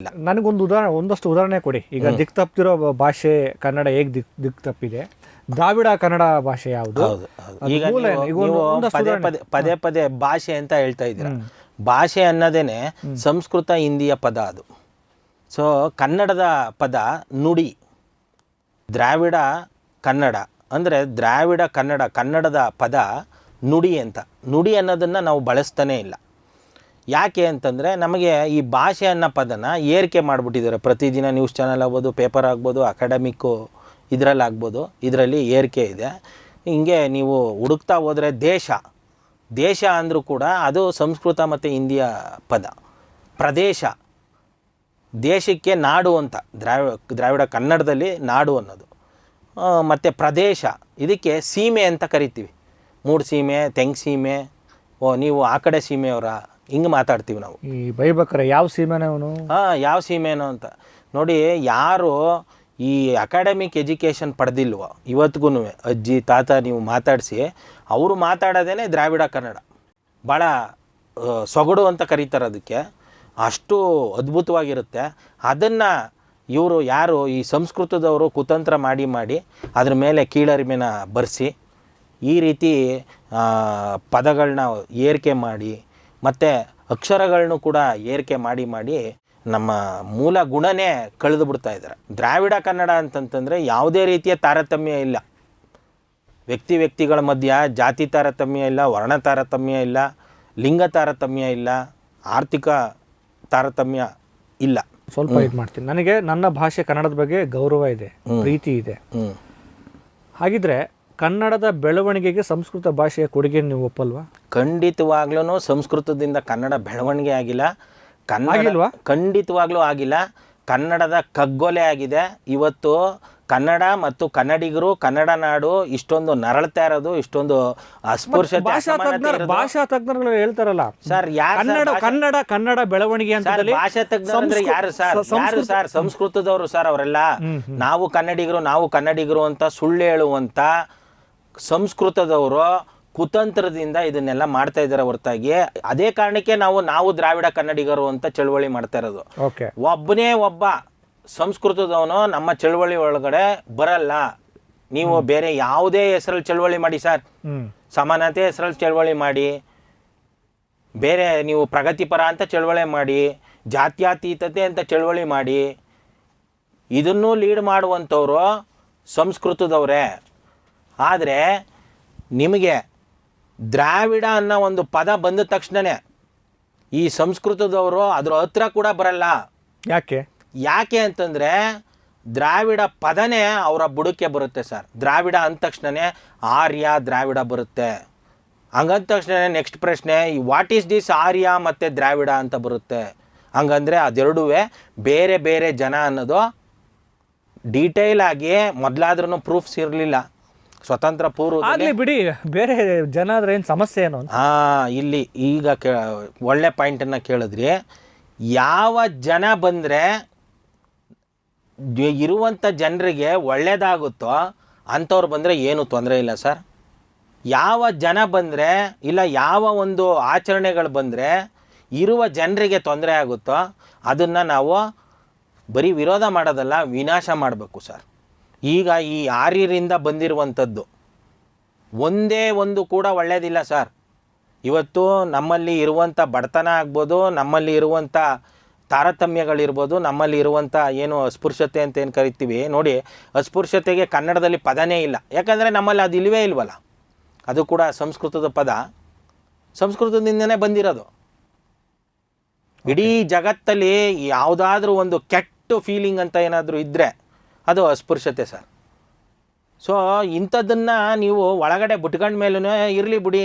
ನನಗೊಂದು ಒಂದಷ್ಟು ಉದಾಹರಣೆ ಕೊಡಿ. ಈಗ ದಿಕ್ ತಪ್ಪಿರೋ ಭಾಷೆ ಕನ್ನಡ ಹೇಗೆ ದಿಕ್ ತಪ್ಪಿದೆ, ದ್ರಾವಿಡ ಕನ್ನಡ ಭಾಷೆ ಯಾವುದು? ಈಗ ಪದೇ ಪದೇ ಭಾಷೆ ಅಂತ ಹೇಳ್ತಾ ಇದ್ದೀರಾ. ಭಾಷೆ ಅನ್ನೋದೇನೆ ಸಂಸ್ಕೃತ ಹಿಂದಿಯ ಪದ ಅದು. ಸೊ ಕನ್ನಡದ ಪದ ನುಡಿ. ದ್ರಾವಿಡ ಕನ್ನಡ ಅಂದರೆ ದ್ರಾವಿಡ ಕನ್ನಡ, ಕನ್ನಡದ ಪದ ನುಡಿ ಅಂತ. ನುಡಿ ಅನ್ನೋದನ್ನು ನಾವು ಬಳಸ್ತಾನೇ ಇಲ್ಲ. ಯಾಕೆ ಅಂತಂದರೆ ನಮಗೆ ಈ ಭಾಷೆ ಅನ್ನೋ ಪದನ ಏರಿಕೆ ಮಾಡಿಬಿಟ್ಟಿದ್ದಾರೆ. ಪ್ರತಿದಿನ ನ್ಯೂಸ್ ಚಾನಲ್ ಆಗ್ಬೋದು, ಪೇಪರ್ ಆಗ್ಬೋದು, ಅಕಾಡೆಮಿಕ್ಕು ಇದರಲ್ಲಾಗ್ಬೋದು, ಇದರಲ್ಲಿ ಏರಿಕೆ ಇದೆ. ಹಿಂಗೆ ನೀವು ಹುಡುಕ್ತಾ ಹೋದರೆ ದೇಶ ಅಂದರೂ ಕೂಡ ಅದು ಸಂಸ್ಕೃತ ಮತ್ತು ಹಿಂದಿಯ ಪದ. ಪ್ರದೇಶ, ದೇಶಕ್ಕೆ ನಾಡು ಅಂತ ದ್ರಾವಿಡ ಕನ್ನಡದಲ್ಲಿ ನಾಡು ಅನ್ನೋದು. ಮತ್ತು ಪ್ರದೇಶ, ಇದಕ್ಕೆ ಸೀಮೆ ಅಂತ ಕರಿತೀವಿ. ಮೂಡು ಸೀಮೆ, ತೆಂಗ್ ಸೀಮೆ, ನೀವು ಆ ಕಡೆ ಸೀಮೆಯವರ, ಹಿಂಗೆ ಮಾತಾಡ್ತೀವಿ ನಾವು. ಈ ಬೈಬಕ್ರೆ ಯಾವ ಸೀಮೆನವನು, ಯಾವ ಸೀಮೆನೋ ಅಂತ ನೋಡಿ. ಯಾರು ಈ ಅಕಾಡೆಮಿಕ್ ಎಜುಕೇಷನ್ ಪಡೆದಿಲ್ವೋ ಇವತ್ತಿಗೂ ಅಜ್ಜಿ ತಾತ ನೀವು ಮಾತಾಡಿಸಿ, ಅವರು ಮಾತಾಡೋದೇ ದ್ರಾವಿಡ ಕನ್ನಡ. ಭಾಳ ಸೊಗಡು ಅಂತ ಕರೀತಾರೆ ಅದಕ್ಕೆ. ಅಷ್ಟು ಅದ್ಭುತವಾಗಿರುತ್ತೆ. ಅದನ್ನು ಇವರು ಯಾರು ಈ ಸಂಸ್ಕೃತದವರು ಕುತಂತ್ರ ಮಾಡಿ ಅದ್ರ ಮೇಲೆ ಕೀಳರಿಮೆನ ಬರೆಸಿ ಈ ರೀತಿ ಪದಗಳನ್ನ ಏರಿಕೆ ಮಾಡಿ ಮತ್ತು ಅಕ್ಷರಗಳನ್ನು ಕೂಡ ಏರಿಕೆ ಮಾಡಿ ನಮ್ಮ ಮೂಲ ಗುಣನೇ ಕಳೆದು ಬಿಡ್ತಾ ಇದ್ದಾರೆ. ದ್ರಾವಿಡ ಕನ್ನಡ ಅಂತಂತಂದರೆ ಯಾವುದೇ ರೀತಿಯ ತಾರತಮ್ಯ ಇಲ್ಲ. ವ್ಯಕ್ತಿಗಳ ಮಧ್ಯ ಜಾತಿ ತಾರತಮ್ಯ ಇಲ್ಲ, ವರ್ಣ ತಾರತಮ್ಯ ಇಲ್ಲ, ಲಿಂಗ ತಾರತಮ್ಯ ಇಲ್ಲ, ಆರ್ಥಿಕ ತಾರತಮ್ಯ ಇಲ್ಲ. ಸ್ವಲ್ಪ ಇದು ಮಾಡ್ತೀನಿ. ನನಗೆ ನನ್ನ ಭಾಷೆ ಕನ್ನಡದ ಬಗ್ಗೆ ಗೌರವ ಇದೆ, ಪ್ರೀತಿ ಇದೆ. ಹಾಗಿದ್ರೆ ಕನ್ನಡದ ಬೆಳವಣಿಗೆಗೆ ಸಂಸ್ಕೃತ ಭಾಷೆಯ ಕೊಡುಗೆ ನೀವು ಒಪ್ಪಲ್ವಾ? ಖಂಡಿತವಾಗ್ಲೂ ಸಂಸ್ಕೃತದಿಂದ ಕನ್ನಡ ಬೆಳವಣಿಗೆ ಆಗಿಲ್ಲ. ಖಂಡಿತವಾಗ್ಲೂ ಆಗಿಲ್ಲ. ಕನ್ನಡದ ಕಗ್ಗೊಲೆ ಆಗಿದೆ. ಇವತ್ತು ಕನ್ನಡ ಮತ್ತು ಕನ್ನಡಿಗರು, ಕನ್ನಡ ನಾಡು ಇಷ್ಟೊಂದು ನರಳ್ತಾ ಇರೋದು, ಇಷ್ಟೊಂದು ಅಸ್ಪೃಶ್ಯತೆ. ಭಾಷಾ ತಜ್ಞರು ಹೇಳ್ತಾರಲ್ಲ ಸರ್, ಕನ್ನಡ ಬೆಳವಣಿಗೆ ಅಂತ. ಭಾಷಾ ತಜ್ಞರು ಅಂದ್ರೆ ಯಾರು ಸರ್? ಸಂಸ್ಕೃತದವರು ಸರ್ ಅವರೆಲ್ಲ. ನಾವು ಕನ್ನಡಿಗರು ಅಂತ ಸುಳ್ಳು ಹೇಳುವಂತ ಸಂಸ್ಕೃತದವರು ಕುತಂತ್ರದಿಂದ ಇದನ್ನೆಲ್ಲ ಮಾಡ್ತಾ ಇದ್ದಾರೆ ಹೊರತಾಗಿ, ಅದೇ ಕಾರಣಕ್ಕೆ ನಾವು ದ್ರಾವಿಡ ಕನ್ನಡಿಗರು ಅಂತ ಚಳವಳಿ ಮಾಡ್ತಾ ಇರೋದು. ಒಬ್ಬನೇ ಒಬ್ಬ ಸಂಸ್ಕೃತದವನು ನಮ್ಮ ಚಳವಳಿ ಒಳಗಡೆ ಬರಲ್ಲ. ನೀವು ಬೇರೆ ಯಾವುದೇ ಹೆಸರಲ್ಲಿ ಚಳವಳಿ ಮಾಡಿ ಸರ್, ಸಮಾನತೆ ಹೆಸರಲ್ಲಿ ಚಳವಳಿ ಮಾಡಿ, ಬೇರೆ ನೀವು ಪ್ರಗತಿಪರ ಅಂತ ಚಳವಳಿ ಮಾಡಿ, ಜಾತ್ಯತೀತತೆ ಅಂತ ಚಳವಳಿ ಮಾಡಿ, ಇದನ್ನೂ ಲೀಡ್ ಮಾಡುವಂಥವ್ರು ಸಂಸ್ಕೃತದವರೇ. ಆದರೆ ನಿಮಗೆ ದ್ರಾವಿಡ ಅನ್ನೋ ಒಂದು ಪದ ಬಂದ ತಕ್ಷಣನೇ ಈ ಸಂಸ್ಕೃತದವರು ಅದ್ರ ಹತ್ರ ಕೂಡ ಬರಲ್ಲ. ಯಾಕೆ ಅಂತಂದರೆ ದ್ರಾವಿಡ ಪದನೇ ಅವರ ಬುಡಕ್ಕೆ ಬರುತ್ತೆ ಸರ್. ದ್ರಾವಿಡ ಅಂದ ತಕ್ಷಣನೇ ಆರ್ಯ ದ್ರಾವಿಡ ಬರುತ್ತೆ. ಹಂಗಂದ ತಕ್ಷಣ ನೆಕ್ಸ್ಟ್ ಪ್ರಶ್ನೆ, ವಾಟ್ ಈಸ್ ದಿಸ್ ಆರ್ಯ ಮತ್ತು ದ್ರಾವಿಡ ಅಂತ ಬರುತ್ತೆ. ಹಂಗಂದರೆ ಅದೆರಡೂ ಬೇರೆ ಬೇರೆ ಜನ ಅನ್ನೋದು ಡೀಟೇಲ್ ಆಗಿ ಮೊದಲಾದ್ರೂ ಪ್ರೂಫ್ಸ್ ಇರಲಿಲ್ಲ. ಸ್ವತಂತ್ರ ಪೂರ್ವ ಬಿಡಿ, ಬೇರೆ ಜನ ಆದ್ರೆ ಏನು ಸಮಸ್ಯೆ ಏನು? ಇಲ್ಲಿ ಈಗ ಒಳ್ಳೆ ಪಾಯಿಂಟನ್ನು ಕೇಳಿದ್ರಿ. ಯಾವ ಜನ ಬಂದರೆ ಇರುವಂಥ ಜನರಿಗೆ ಒಳ್ಳೇದಾಗುತ್ತೋ ಅಂಥವ್ರು ಬಂದರೆ ಏನು ತೊಂದರೆ ಇಲ್ಲ ಸರ್. ಯಾವ ಜನ ಬಂದರೆ ಇಲ್ಲ ಯಾವ ಒಂದು ಆಚರಣೆಗಳು ಬಂದರೆ ಇರುವ ಜನರಿಗೆ ತೊಂದರೆ ಆಗುತ್ತೋ ಅದನ್ನು ನಾವು ಬರೀ ವಿರೋಧ ಮಾಡೋದಲ್ಲ, ವಿನಾಶ ಮಾಡಬೇಕು ಸರ್. ಈಗ ಈ ಆರ್ಯರಿಂದ ಬಂದಿರುವಂಥದ್ದು ಒಂದೇ ಒಂದು ಕೂಡ ಒಳ್ಳೆಯದಿಲ್ಲ ಸರ್. ಇವತ್ತು ನಮ್ಮಲ್ಲಿ ಇರುವಂಥ ಬಡತನ ಆಗ್ಬೋದು, ನಮ್ಮಲ್ಲಿ ಇರುವಂಥ ತಾರತಮ್ಯಗಳಿರ್ಬೋದು, ನಮ್ಮಲ್ಲಿ ಇರುವಂಥ ಏನು ಅಸ್ಪೃಶ್ಯತೆ ಅಂತ ಏನು ಕರಿತೀವಿ ನೋಡಿ, ಅಸ್ಪೃಶ್ಯತೆಗೆ ಕನ್ನಡದಲ್ಲಿ ಪದನೇ ಇಲ್ಲ. ಯಾಕಂದರೆ ನಮ್ಮಲ್ಲಿ ಅದು ಇಲ್ಲವೇ ಇಲ್ವಲ್ಲ. ಅದು ಕೂಡ ಸಂಸ್ಕೃತದ ಪದ, ಸಂಸ್ಕೃತದಿಂದನೇ ಬಂದಿರೋದು. ಇಡೀ ಜಗತ್ತಲ್ಲಿ ಯಾವುದಾದ್ರೂ ಒಂದು ಕೆಟ್ಟ ಫೀಲಿಂಗ್ ಅಂತ ಏನಾದರೂ ಇದ್ದರೆ ಅದು ಅಸ್ಪೃಶ್ಯತೆ ಸರ್. ಸೊ ಇಂಥದ್ದನ್ನು ನೀವು ಒಳಗಡೆ ಬಿಟ್ಕೊಂಡ ಮೇಲೂ ಇರಲಿ ಬಿಡಿ,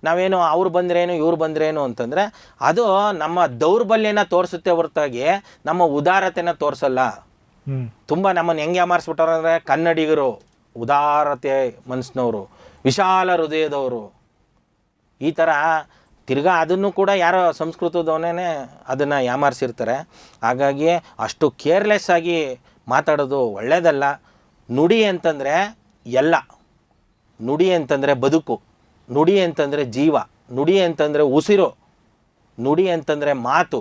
ನಾವೇನು ಅವ್ರು ಬಂದ್ರೇನು ಇವ್ರು ಬಂದ್ರೇನು ಅಂತಂದರೆ ಅದು ನಮ್ಮ ದೌರ್ಬಲ್ಯನ ತೋರಿಸುತ್ತೆ ಹೊರತಾಗಿ ನಮ್ಮ ಉದಾರತೆನ ತೋರಿಸಲ್ಲ. ತುಂಬ ನಮ್ಮನ್ನು ಹೆಂಗೆ ಯಾಮಾರಿಸ್ಬಿಟ್ಟಾರ ಅಂದರೆ ಕನ್ನಡಿಗರು ಉದಾರತೆ ಮನಸ್ಸಿನವರು, ವಿಶಾಲ ಹೃದಯದವರು, ಈ ಥರ ತಿರ್ಗಾ ಅದನ್ನು ಕೂಡ ಯಾರೋ ಸಂಸ್ಕೃತದವನೇ ಅದನ್ನು ಯಾಮಾರಿಸಿರ್ತಾರೆ. ಹಾಗಾಗಿ ಅಷ್ಟು ಕೇರ್ಲೆಸ್ ಆಗಿ ಮಾತಾಡೋದು ಒಳ್ಳೆಯದಲ್ಲ. ನುಡಿ ಅಂತಂದರೆ ಎಲ್ಲ, ನುಡಿ ಅಂತಂದರೆ ಬದುಕು, ನುಡಿ ಅಂತಂದರೆ ಜೀವ, ನುಡಿ ಅಂತಂದರೆ ಉಸಿರು, ನುಡಿ ಅಂತಂದರೆ ಮಾತು,